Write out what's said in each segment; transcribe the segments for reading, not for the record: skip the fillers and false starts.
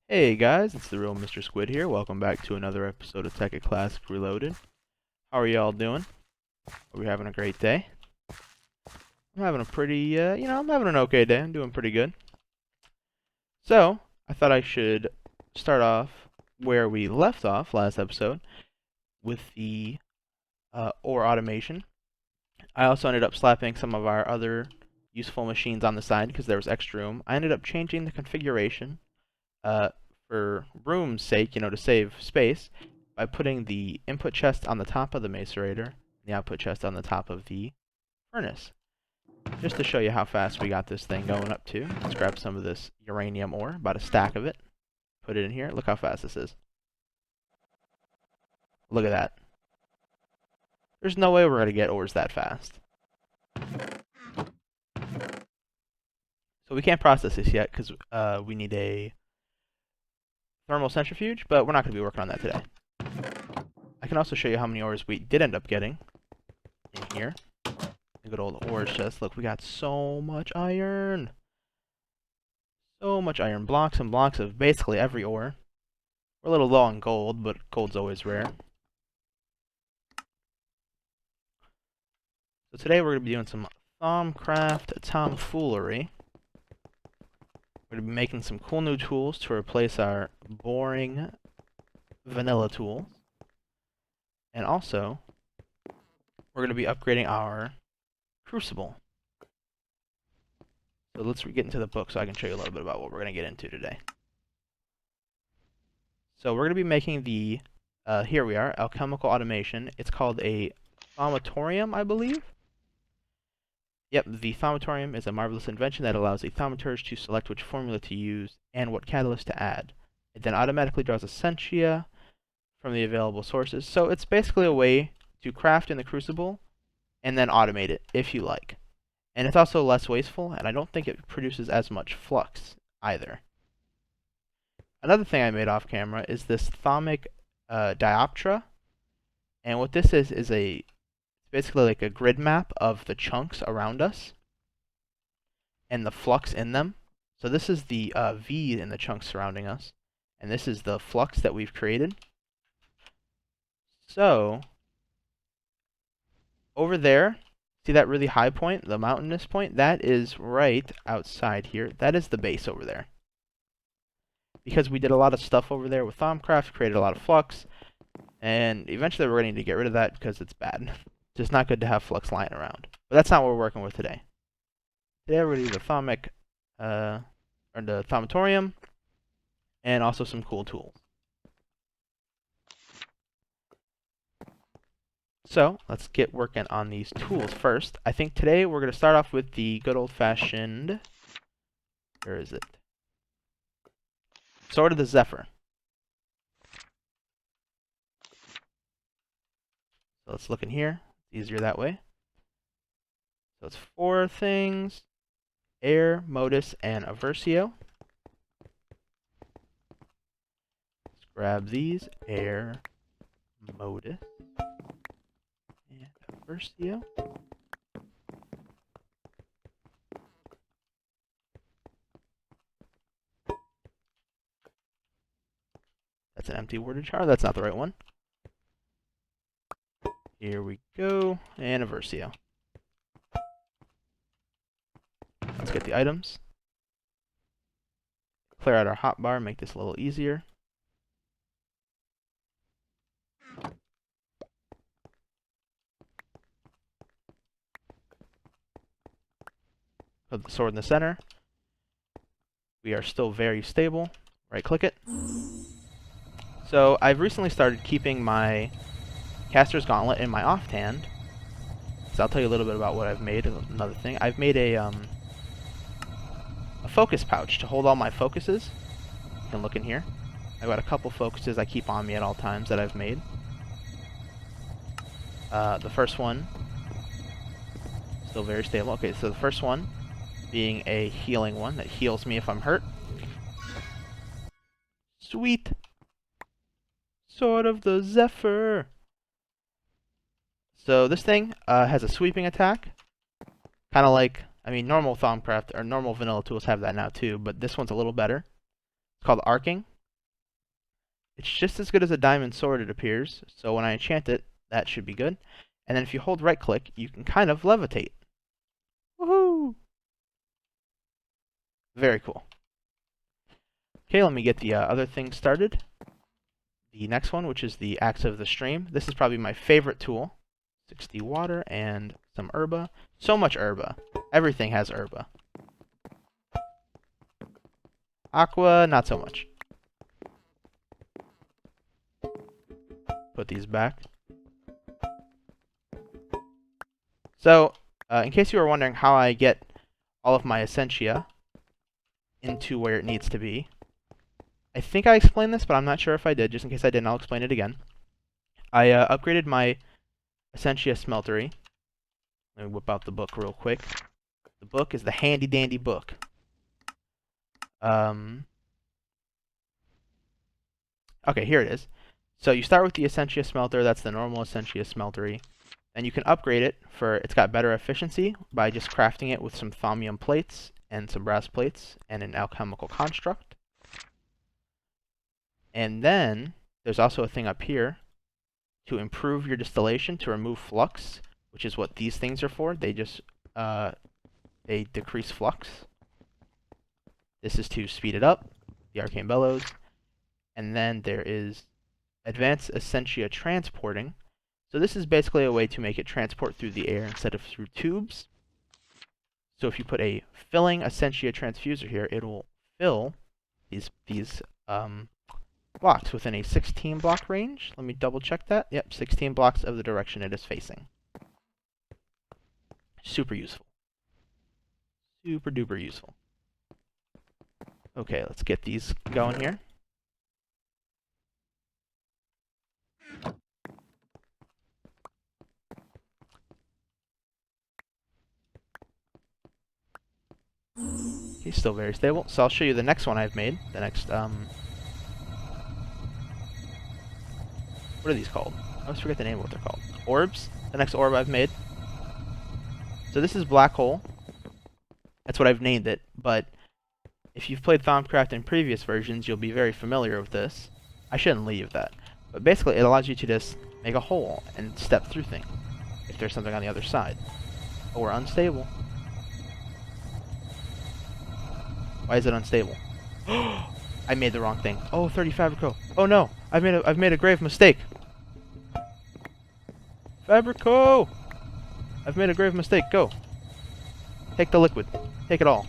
Hey guys, it's the real Mr. Squid here. Welcome back to another episode of Tekkit Classic Reloaded. How are y'all doing? Are we having a great day? I'm having a pretty, I'm having an okay day. I'm doing pretty good. So, I thought I should start off where we left off last episode with the ore automation. I also ended up slapping some of our other useful machines on the side because there was extra room. I ended up changing the configuration for room's sake, to save space, by putting the input chest on the top of the macerator and the output chest on the top of the furnace. Just to show you how fast we got this thing going up to. Let's grab some of this uranium ore, about a stack of it. Put it in here. Look how fast this is. Look at that. There's no way we're going to get ores that fast. So we can't process this yet because we need a thermal centrifuge, but we're not going to be working on that today. I can also show you how many ores we did end up getting in here. A good old ore chest. Look, we got so much iron. So much iron. Blocks and blocks of basically every ore. We're a little low on gold, but gold's always rare. So today we're going to be doing some Thaumcraft tomfoolery. We're going to be making some cool new tools to replace our boring vanilla tools. And also, we're going to be upgrading our crucible. So let's get into the book so I can show you a little bit about what we're going to get into today. So we're going to be making the, here we are, alchemical automation. It's called a Thaummotorium, I believe. Yep, the Thammatorium is a marvelous invention that allows the thaumaturge to select which formula to use and what catalyst to add. It then automatically draws Essentia from the available sources. So it's basically a way to craft in the crucible and then automate it if you like. And it's also less wasteful, and I don't think it produces as much flux either. Another thing I made off camera is this Thaumic dioptra. And what this is a basically like a grid map of the chunks around us and the flux in them. So this is the V in the chunks surrounding us, and this is the flux that we've created. So over there, see that really high point, the mountainous point? That is right outside here. That is the base over there. Because we did a lot of stuff over there with Thaumcraft, created a lot of flux, and eventually we're going to need to get rid of that because it's bad. Just not good to have flux lying around. But that's not what we're working with today. Today we're going to do the the Thammatorium, and also some cool tools. So let's get working on these tools first. I think today we're going to start off with the good old-fashioned, where is it? Sword of the Zephyr. So let's look in here. Easier that way. So it's 4 things: air, modus, and aversio. Let's grab these: air, modus, and aversio. That's an empty worded jar. That's not the right one. Here we go, and aversio. Let's get the items. Clear out our hotbar, make this a little easier. Put the sword in the center. We are still very stable. Right click it. So I've recently started keeping my Caster's Gauntlet in my offhand. So I'll tell you a little bit about what I've made. Another thing, I've made a focus pouch to hold all my focuses. You can look in here. I've got a couple focuses I keep on me at all times that I've made. The first one, still very stable. Okay, so the first one being a healing one that heals me if I'm hurt. Sweet! Sword of the Zephyr! So this thing has a sweeping attack. Kind of like, normal Thaumcraft or normal vanilla tools have that now too, but this one's a little better. It's called arcing. It's just as good as a diamond sword, it appears. So when I enchant it, that should be good. And then if you hold right click, you can kind of levitate. Woohoo! Very cool. Okay, let me get the other thing started. The next one, which is the Axe of the Stream. This is probably my favorite tool. 60 water and some herba. So much herba. Everything has herba. Aqua, not so much. Put these back. So, in case you were wondering how I get all of my Essentia into where it needs to be, I think I explained this, but I'm not sure if I did. Just in case I didn't, I'll explain it again. I upgraded my Essentia Smeltery. Let me whip out the book real quick. The book is the handy-dandy book. Okay, here it is. So you start with the Essentia Smelter. That's the normal Essentia Smeltery. And you can upgrade it it's got better efficiency by just crafting it with some Thaumium plates and some brass plates and an Alcomic Construct. And then there's also a thing up here to improve your distillation, to remove flux, which is what these things are for. They just they decrease flux. This is to speed it up, the Arcane Bellows. And then there is Advanced Essentia Transporting. So this is basically a way to make it transport through the air instead of through tubes. So if you put a filling Essentia Transfuser here, it will fill these blocks within a 16 block range. Let me double check that. Yep, 16 blocks of the direction it is facing. Super useful. Super duper useful. Okay, let's get these going here. He's still very stable. So I'll show you the next one I've made. The next, what are these called? I always forget the name of what they're called. Orbs. The next orb I've made. So this is Black Hole. That's what I've named it. But if you've played Thaumcraft in previous versions, you'll be very familiar with this. I shouldn't leave that. But basically, it allows you to just make a hole and step through things if there's something on the other side. Oh, we're unstable. Why is it unstable? I made the wrong thing. Oh, 30 Fabrico. Oh no, I've made a grave mistake. Fabrico! I've made a grave mistake. Go. Take the liquid. Take it all.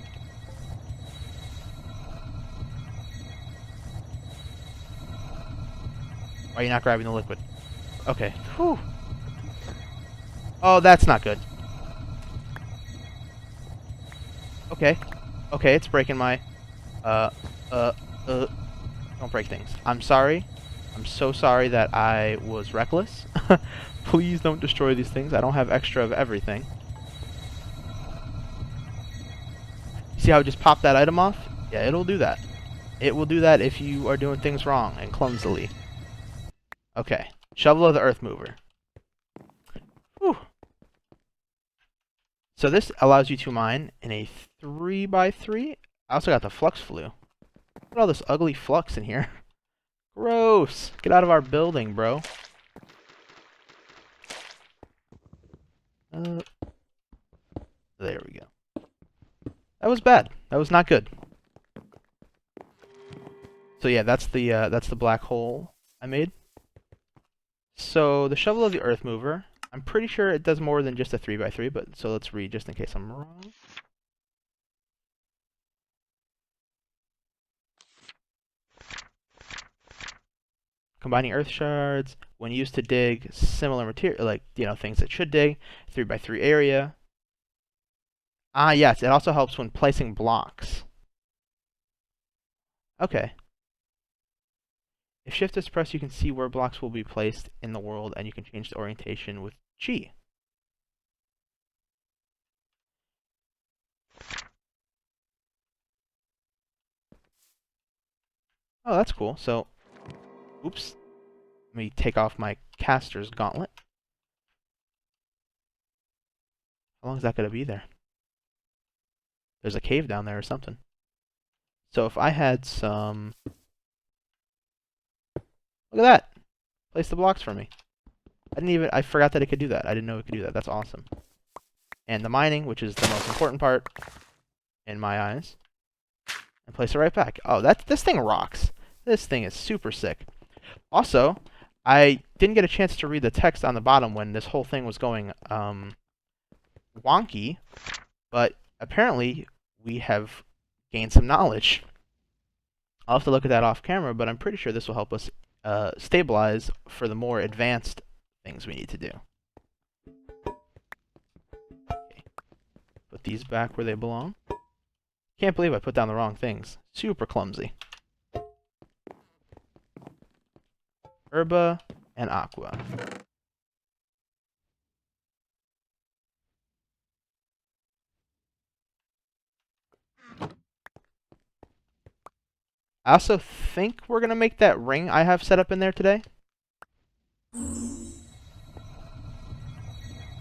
Why are you not grabbing the liquid? Okay. Whew. Oh, that's not good. Okay. Okay, it's breaking my... Don't break things. I'm sorry. I'm so sorry that I was reckless. Please don't destroy these things. I don't have extra of everything. See how I just popped that item off? Yeah, it'll do that. It will do that if you are doing things wrong and clumsily. Okay. Shovel of the Earth Mover. Whew. So this allows you to mine in a 3x3. I also got the flux flue. Look at all this ugly flux in here. Gross. Get out of our building, bro. There we go. That was bad. That was not good. So yeah, that's the black hole I made. So the shovel of the Earth Mover. I'm pretty sure it does more than just a 3x3, but so let's read just in case I'm wrong. Combining earth shards when used to dig similar material, like things that should dig. 3x3 area. Ah, yes, it also helps when placing blocks. Okay. If shift is pressed, you can see where blocks will be placed in the world, and you can change the orientation with G. Oh, that's cool. So, oops. Let me take off my caster's gauntlet. How long is that going to be there? There's a cave down there or something. So if I had some Look at that. Place the blocks for me. I forgot that it could do that. I didn't know it could do that. That's awesome. And the mining, which is the most important part in my eyes. And place it right back. Oh, this thing rocks. This thing is super sick. Also, I didn't get a chance to read the text on the bottom when this whole thing was going wonky, but apparently we have gained some knowledge. I'll have to look at that off camera, but I'm pretty sure this will help us stabilize for the more advanced things we need to do. Okay. Put these back where they belong. Can't believe I put down the wrong things. Super clumsy. Herba and aqua. I also think we're going to make that ring I have set up in there today.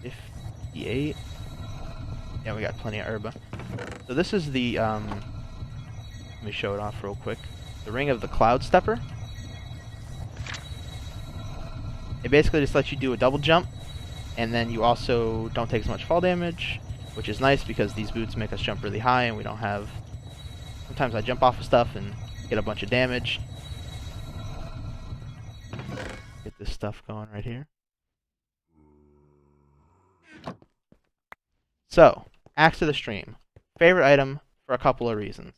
58. Yeah, we got plenty of herba. So this is the, let me show it off real quick. The ring of the Cloud Stepper. It basically just lets you do a double jump, and then you also don't take as much fall damage, which is nice because these boots make us jump really high, and we don't have... Sometimes I jump off of stuff and get a bunch of damage. Get this stuff going right here. So, Axe of the Stream. Favorite item for a couple of reasons.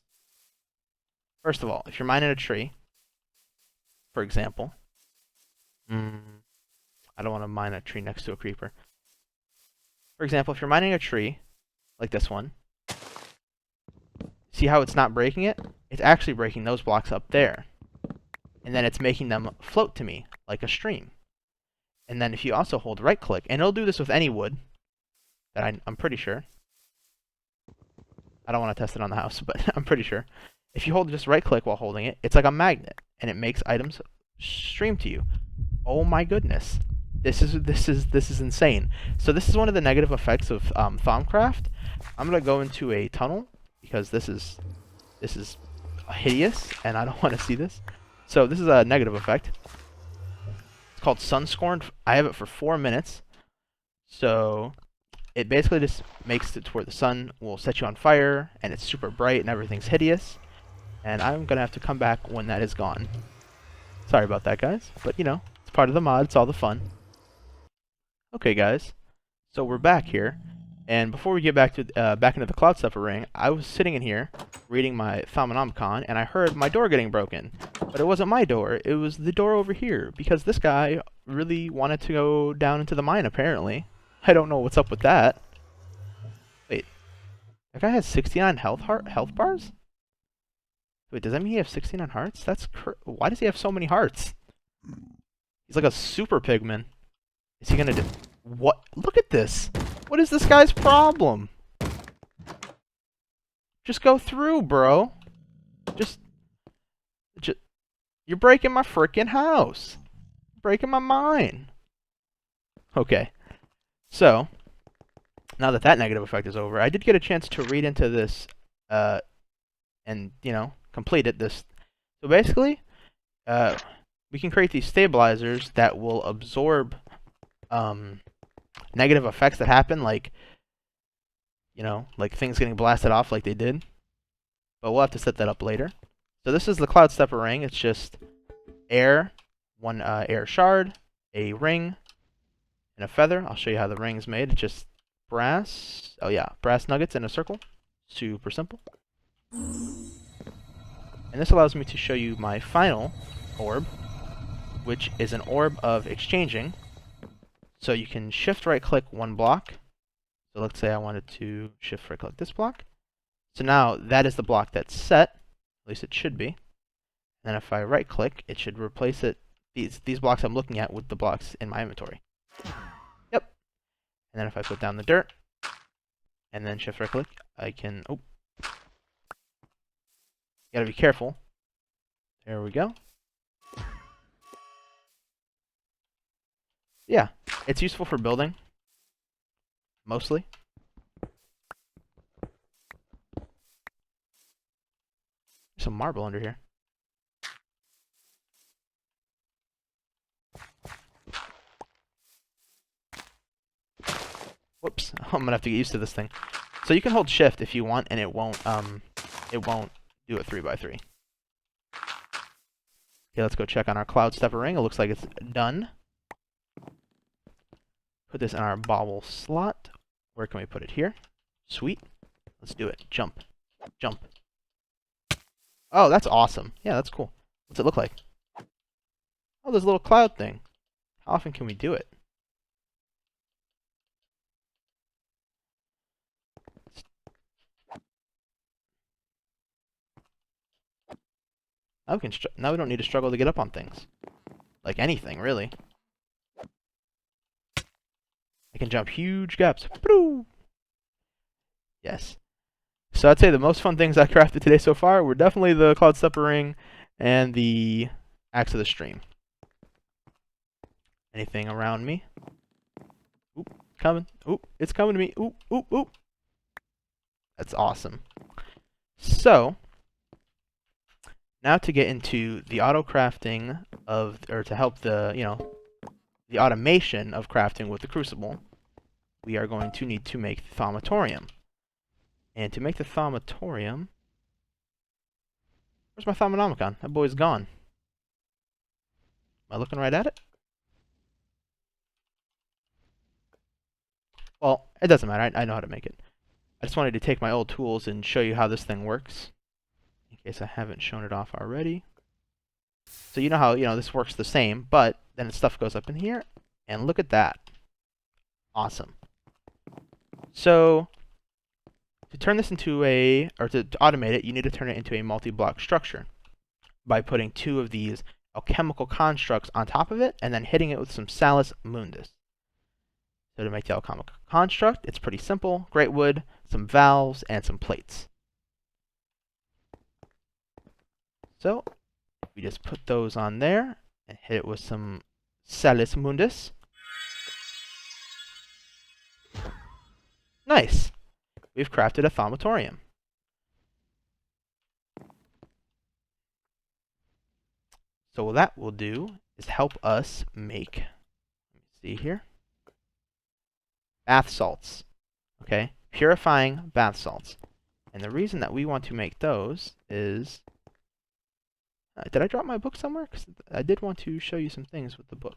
First of all, if you're mining a tree, for example, I don't want to mine a tree next to a creeper. For example, if you're mining a tree, like this one, see how it's not breaking it? It's actually breaking those blocks up there. And then it's making them float to me, like a stream. And then if you also hold right click, and it'll do this with any wood, that I'm pretty sure. I don't want to test it on the house, but I'm pretty sure. If you hold just right click while holding it, it's like a magnet, and it makes items stream to you. Oh my goodness. This is insane. So this is one of the negative effects of Thaumcraft. I'm gonna go into a tunnel because this is hideous, and I don't want to see this. So this is a negative effect. It's called Sunscorn. I have it for 4 minutes. So it basically just makes it to where the sun will set you on fire, and it's super bright, and everything's hideous. And I'm gonna have to come back when that is gone. Sorry about that, guys, but you know, it's part of the mod. It's all the fun. Okay, guys, so we're back here, and before we get back to back into the Cloud Stepper ring, I was sitting in here reading my Thaumonomicon, and I heard my door getting broken. But it wasn't my door; it was the door over here, because this guy really wanted to go down into the mine. Apparently, I don't know what's up with that. Wait, that guy has 69 health bars. Wait, does that mean he has 69 hearts? Why does he have so many hearts? He's like a super pigman. Is he gonna do... What? Look at this! What is this guy's problem? Just go through, bro. Just... You're breaking my frickin' house. Breaking my mind. Okay. So, now that that negative effect is over, I did get a chance to read into this, and, you know, complete it. So basically, we can create these stabilizers that will absorb negative effects that happen, like, you know, like things getting blasted off like they did. But we'll have to set that up later. So this is the Cloud Stepper ring. It's just air, one air shard, a ring, and a feather. I'll show you how the ring is made. It's just brass. Oh yeah, brass nuggets in a circle. Super simple. And this allows me to show you my final orb, which is an orb of exchanging. So you can shift right click one block. So let's say I wanted to shift right click this block. So now that is the block that's set. At least it should be. And if I right click, it should replace it, these blocks I'm looking at, with the blocks in my inventory. Yep. And then if I put down the dirt, and then shift right click, I can, oh. Gotta be careful. There we go. Yeah, it's useful for building, mostly. There's some marble under here. Whoops, I'm gonna have to get used to this thing. So you can hold shift if you want, and it won't do a 3x3. Okay, let's go check on our cloud stepper ring. It looks like it's done. Put this in our bobble slot. Where can we put it? Here. Sweet. Let's do it. Jump. Jump. Oh, that's awesome. Yeah, that's cool. What's it look like? Oh, there's a little cloud thing. How often can we do it? Now we don't need to struggle to get up on things. Like anything, really. I can jump huge gaps. Yes. So I'd say the most fun things I crafted today so far were definitely the cloud stepper ring and the axe of the stream. Anything around me? Oop, coming. Oop, it's coming to me. Oop, oop, oop. That's awesome. So, now to get into the auto crafting of, or to help the, the automation of crafting with the crucible, we are going to need to make the Thaumotorium. And to make the Thammatorium, where's my Thaumonomicon? That boy's gone. Am I looking right at it? Well, it doesn't matter. I know how to make it. I just wanted to take my old tools and show you how this thing works, in case I haven't shown it off already. So you know how, this works the same, but then stuff goes up in here, and look at that. Awesome. So, to turn this into to automate it, you need to turn it into a multi-block structure by putting 2 of these alchemical constructs on top of it, and then hitting it with some Salus Mundus. So to make the Alcomic Construct, it's pretty simple. Great wood, some valves, and some plates. So we just put those on there and hit it with some Salus Mundus. Nice. We've crafted a Thaumotorium. So what that will do is help us make, let me see here, bath salts. Okay, purifying bath salts. And the reason that we want to make those is, did I drop my book somewhere? Because I did want to show you some things with the book.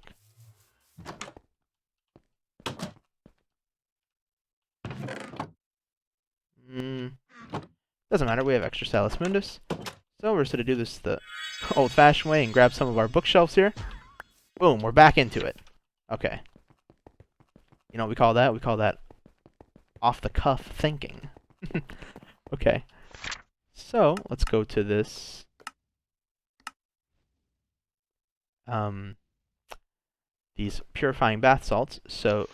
Doesn't matter, we have extra Salus Mundus. So we're just going to do this the old-fashioned way and grab some of our bookshelves here. Boom, we're back into it. Okay. You know what we call that? We call that off-the-cuff thinking. Okay. So, let's go to this. These purifying bath salts. So,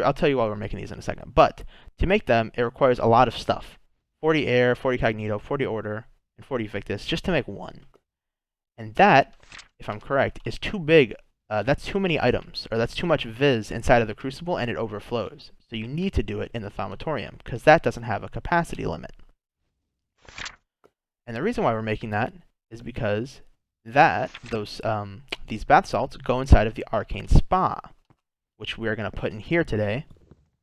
I'll tell you why we're making these in a second. But, to make them, it requires a lot of stuff. 40 air, 40 cognito, 40 order, and 40 victus, just to make one. And that, if I'm correct, is too big. That's too many items, or that's too much viz inside of the crucible, and it overflows. So you need to do it in the Thaumotorium, because that doesn't have a capacity limit. And the reason why we're making that is because these bath salts go inside of the Arcane Spa, which we are going to put in here today,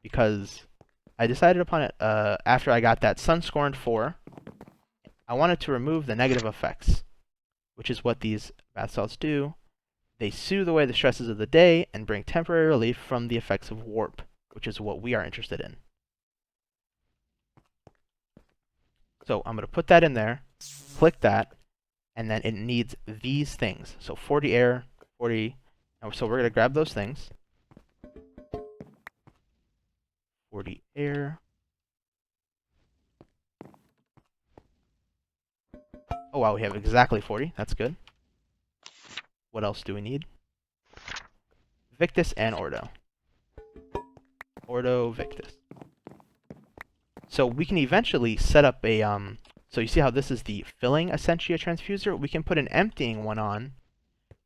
because I decided upon it after I got that Sunscorn 4. I wanted to remove the negative effects, which is what these bath salts do. They soothe away the stresses of the day and bring temporary relief from the effects of warp, which is what we are interested in. So I'm going to put that in there, click that, and then it needs these things. So 40 air, 40, so we're going to grab those things. 40 air. Oh wow, we have exactly 40. That's good. What else do we need? Victus and Ordo. Ordo, Victus. So we can eventually set up a, so you see how this is the filling Essentia transfuser? We can put an emptying one on,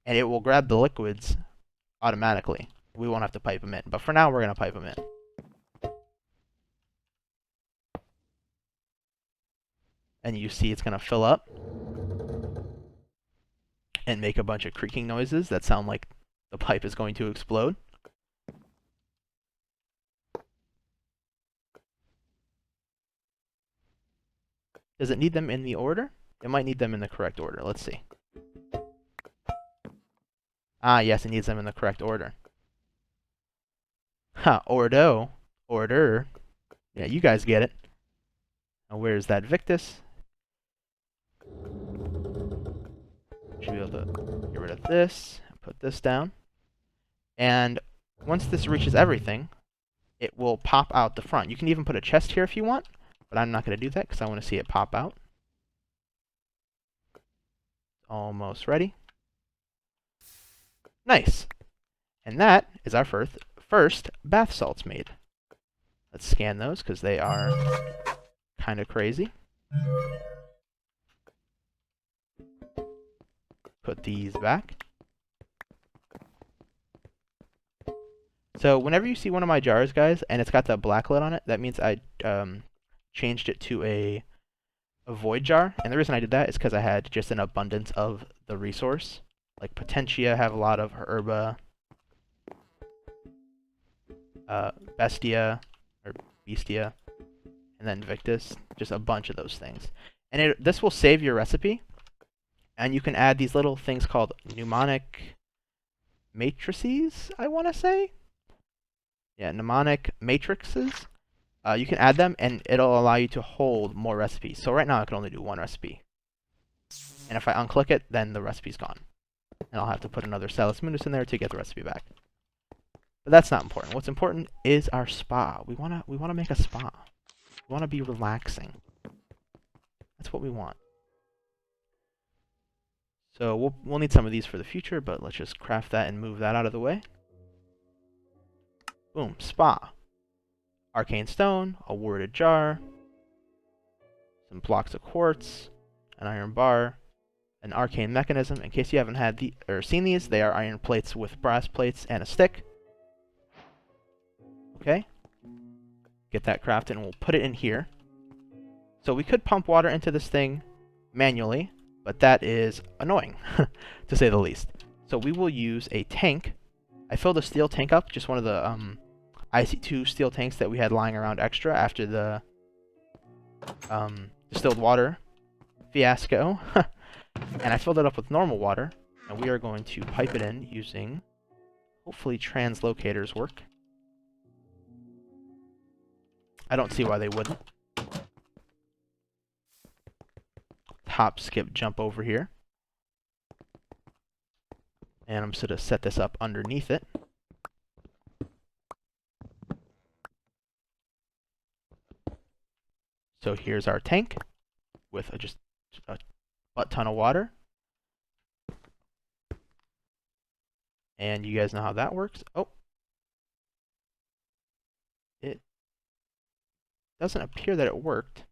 and it will grab the liquids automatically. We won't have to pipe them in. But for now, we're going to pipe them in. And you see it's going to fill up and make a bunch of creaking noises that sound like the pipe is going to explode. Does it need them in the order? It might need them in the correct order. Let's see. Ah, yes, it needs them in the correct order. Ha, ordo. Order. Yeah, you guys get it. Now, where's that Victus? Should be able to get rid of this, put this down. And once this reaches everything, it will pop out the front. You can even put a chest here if you want, but I'm not going to do that because I want to see it pop out. Almost ready. Nice. And that is our first bath salts made. Let's scan those because they are kind of crazy. Put these back. So whenever you see one of my jars, guys, and it's got that black lid on it, that means I changed it to a void jar. And the reason I did that is because I had just an abundance of the resource. Like Potentia have a lot of Herba, Bestia, or Bestia, and then Victus, just a bunch of those things. And this will save your recipe, and you can add these little things called Mnemonic Matrices, I want to say? Yeah, Mnemonic Matrices. You can add them, and it'll allow you to hold more recipes. So right now I can only do one recipe. And if I unclick it, then the recipe's gone. And I'll have to put another Salus Mundus in there to get the recipe back. But that's not important. What's important is our spa. We wanna make a spa. We wanna be relaxing. That's what we want. So we'll need some of these for the future, but let's just craft that and move that out of the way. Boom, spa. Arcane stone, a worded jar, some blocks of quartz, an iron bar, an arcane mechanism. In case you haven't had seen these, they are iron plates with brass plates and a stick. Okay. Get that crafted, and we'll put it in here. So we could pump water into this thing manually, but that is annoying, to say the least. So we will use a tank. I filled a steel tank up, just one of the IC2 steel tanks that we had lying around extra after the distilled water fiasco. And I filled it up with normal water, and we are going to pipe it in using, hopefully, translocators work. I don't see why they wouldn't. Hop, skip, jump over here. And I'm just going to set this up underneath it. So here's our tank with just a butt ton of water. And you guys know how that works. Oh. It doesn't appear that it worked.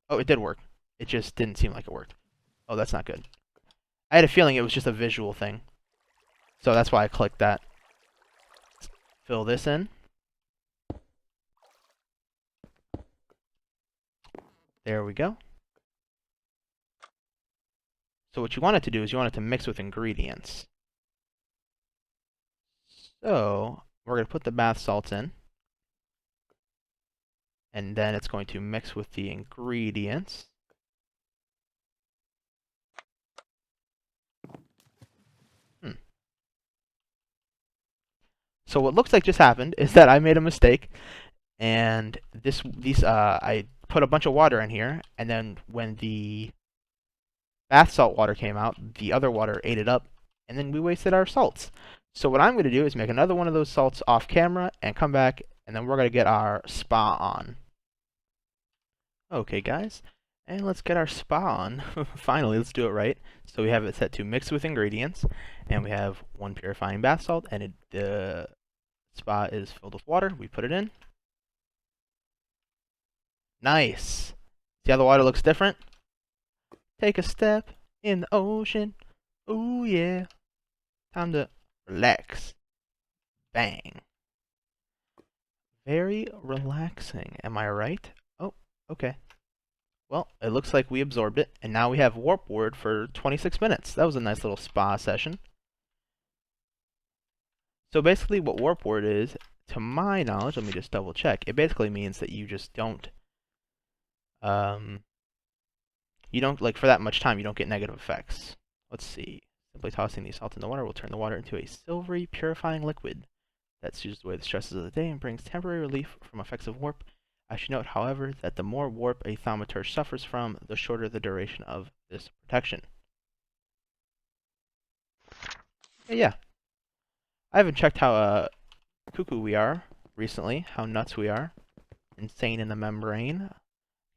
Oh, it did work. It just didn't seem like it worked. Oh, that's not good. I had a feeling it was just a visual thing. So that's why I clicked that. Let's fill this in. There we go. So what you want it to do is you want it to mix with ingredients. So we're going to put the bath salts in. And then it's going to mix with the ingredients. So what looks like just happened is that I made a mistake, and I put a bunch of water in here, and then when the bath salt water came out, the other water ate it up, and then we wasted our salts. So what I'm going to do is make another one of those salts off camera and come back, and then we're going to get our spa on. Okay, guys, and let's get our spa on. Finally, let's do it right. So we have it set to mix with ingredients, and we have one purifying bath salt, and the spa is filled with water. We put it in. Nice. See how the water looks different? Take a step in the ocean. Ooh, yeah. Time to relax. Bang. Very relaxing. Am I right? Oh, okay. Well, it looks like we absorbed it, and now we have warp word for 26 minutes. That was a nice little spa session. So basically what warp word is, to my knowledge, let me just double check, it basically means that you just don't you don't, like, for that much time, you don't get negative effects. Let's see. Simply tossing the salt in the water will turn the water into a silvery, purifying liquid that soothes away the stresses of the day and brings temporary relief from effects of warp. I should note, however, that the more warp a Thaumator suffers from, the shorter the duration of this protection. Yeah. I haven't checked how cuckoo we are recently, how nuts we are. Insane in the membrane.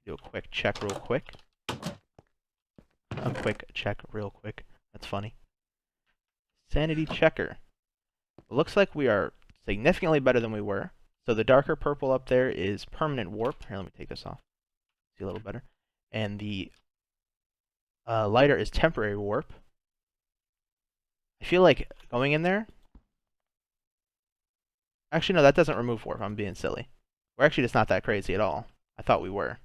Do a quick check real quick. A quick check real quick. That's funny. Sanity checker. It looks like we are significantly better than we were. So the darker purple up there is permanent warp. Here, let me take this off. See a little better. And the lighter is temporary warp. I feel like going in there... Actually, no, that doesn't remove warp. I'm being silly. We're actually just not that crazy at all. I thought we were.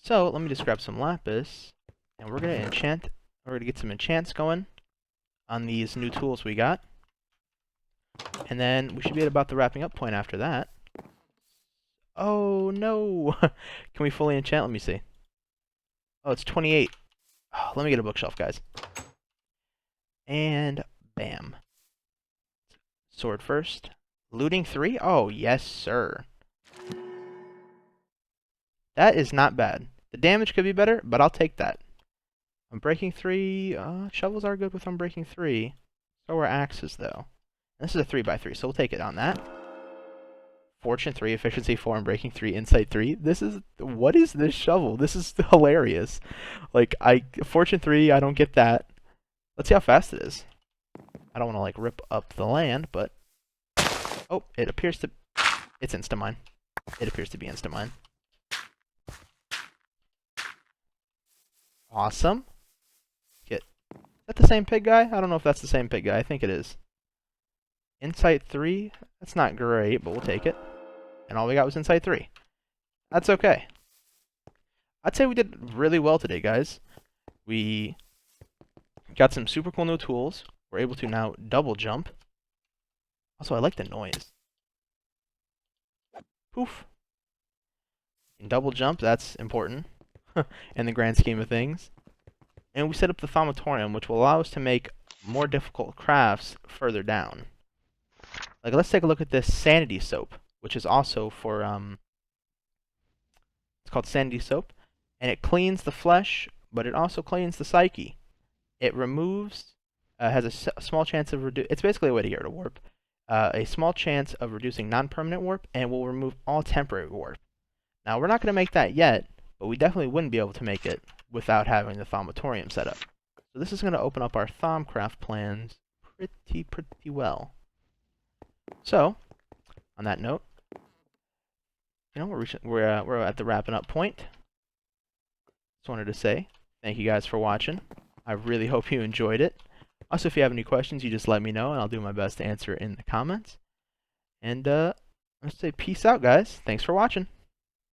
So, let me just grab some lapis. And we're going to enchant. We're going to get some enchants going on these new tools we got. And then we should be at about the wrapping up point after that. Oh, no! Can we fully enchant? Let me see. Oh, it's 28. Oh, let me get a bookshelf, guys. And bam. Sword first. Looting 3? Oh, yes, sir. That is not bad. The damage could be better, but I'll take that. Unbreaking 3. Shovels are good with Unbreaking 3. So are axes, though. And this is a 3x3, so we'll take it on that. Fortune 3, Efficiency 4, Unbreaking 3, Insight 3. This is... What is this shovel? This is hilarious. Like, Fortune 3, I don't get that. Let's see how fast it is. I don't want to, like, rip up the land, but... Oh, it appears to... It's Instamine. It appears to be Instamine. Awesome. Is that the same pig guy? I don't know if that's the same pig guy. I think it is. Insight 3? That's not great, but we'll take it. And all we got was Insight 3. That's okay. I'd say we did really well today, guys. We got some super cool new tools. We're able to now double jump. Also, I like the noise. Poof. And double jump, that's important in the grand scheme of things. And we set up the Thammatorium, which will allow us to make more difficult crafts further down. Like, let's take a look at this Sanity Soap, which is also for, it's called Sanity Soap. And it cleans the flesh, but it also cleans the psyche. It removes, has a small chance of it's basically a way to get rid of warp. A small chance of reducing non-permanent warp, and will remove all temporary warp. Now, we're not going to make that yet, but we definitely wouldn't be able to make it without having the Thaumotorium set up. So this is going to open up our Thaumcraft plans pretty well. So, on that note, you know, we're at the wrapping up point. Just wanted to say thank you guys for watching. I really hope you enjoyed it. Also, if you have any questions, you just let me know, and I'll do my best to answer in the comments. And let's say peace out, guys. Thanks for watching.